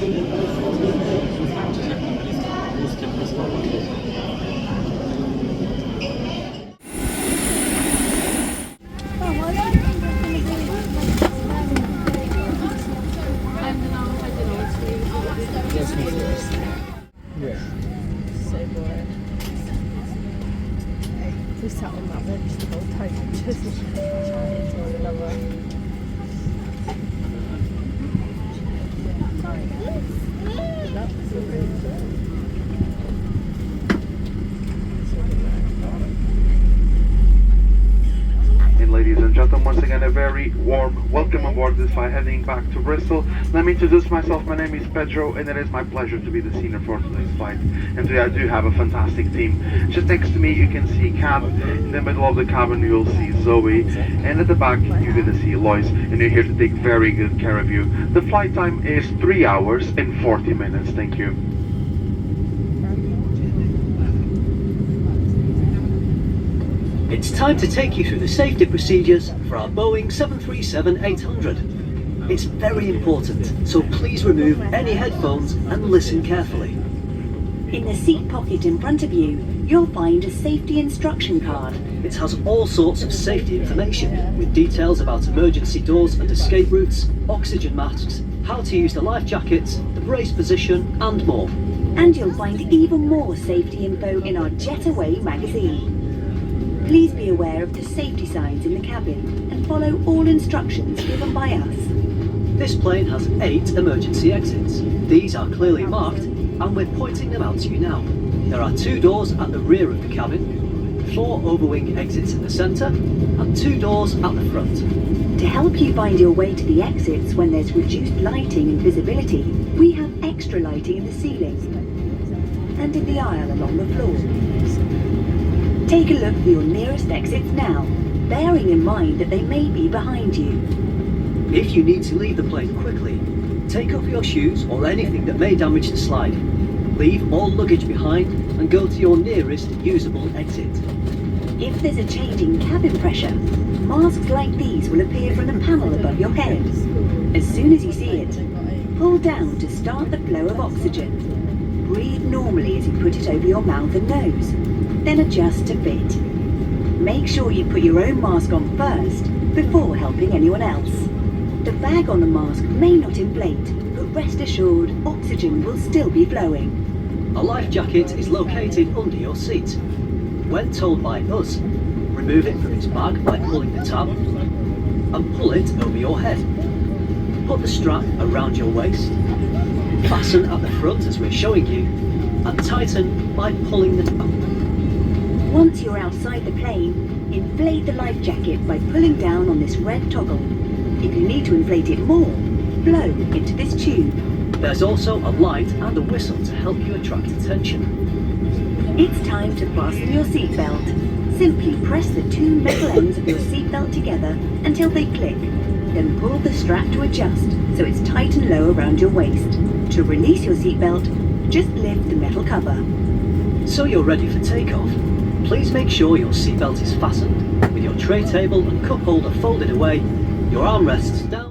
Yeah. So boring. We sat on that bench the whole time and just chatting to one another. And ladies and gentlemen, once again a very warm welcome aboard this flight heading back to Bristol. Let me introduce myself. My name is Pedro and it is my pleasure to be the senior for today's flight. And today I do have a fantastic team. Just next to me you can see Kat, in the middle of the cabin you'll see Zoe, and at the back you're going to see Lois, and you're here to take very good care of you. The flight time is 3 hours and 40 minutes. Thank you. It's time to take you through the safety procedures for our Boeing 737-800. It's very important, so please remove any headphones and listen carefully. In the seat pocket in front of you, you'll find a safety instruction card. It has all sorts of safety information, with details about emergency doors and escape routes, oxygen masks, how to use the life jackets, the brace position, and more. And you'll find even more safety info in our Jet2 magazine. Please be aware of the safety signs in the cabin and follow all instructions given by us. This plane has 8 emergency exits. These are clearly marked, and we're pointing them out to you now. There are 2 doors at the rear of the cabin, 4 overwing exits in the centre, and 2 doors at the front. To help you find your way to the exits when there's reduced lighting and visibility, we have extra lighting in the ceiling and in the aisle along the floor. Take a look for your nearest exits now, bearing in mind that they may be behind you. If you need to leave the plane quickly, take off your shoes or anything that may damage the slide. Leave all luggage behind and go to your nearest usable exit. If there's a change in cabin pressure, masks like these will appear from the panel above your head. As soon as you see it, pull down to start the flow of oxygen. Breathe normally as you put it over your mouth and nose, then adjust to fit. Make sure you put your own mask on first before helping anyone else. The bag on the mask may not inflate, but rest assured oxygen will still be flowing. A life jacket is located under your seat. When told by us, remove it from its bag by pulling the tab and pull it over your head. Put the strap around your waist, fasten at the front as we're showing you, and tighten by pulling the tab. Once you're outside the plane, inflate the life jacket by pulling down on this red toggle. If you need to inflate it more, blow into this tube. There's also a light and a whistle to help you attract attention. It's time to fasten your seatbelt. Simply press the 2 metal ends of your seatbelt together until they click. Then pull the strap to adjust so it's tight and low around your waist. To release your seatbelt, just lift the metal cover. So you're ready for takeoff. Please make sure your seatbelt is fastened, with your tray table and cup holder folded away, your armrests down.